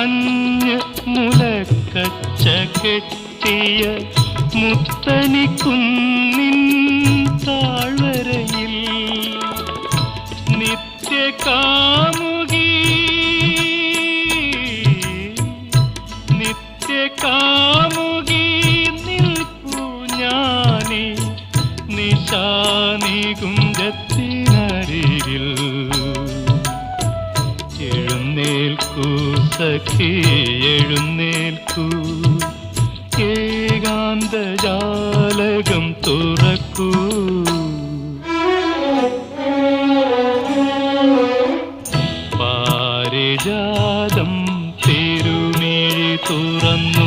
മഞ്ഞ് മുലക്കച്ച കെട്ടിയ മുത്തണിക്കുന്നിൻ താഴ്വരയിൽ നിത്യകാമുകി നിത്യകാമുകി നിൽപ്പു ഞാനീ നിശാനികുഞ്ചത്തിനരികിൽ. എഴുന്നേൽക്കൂ സഖി എഴുന്നേൽക്കൂ, ഏകാന്തജാലകം തുറക്കൂ. പാരിജാതം തിരുമിഴി തുറന്നു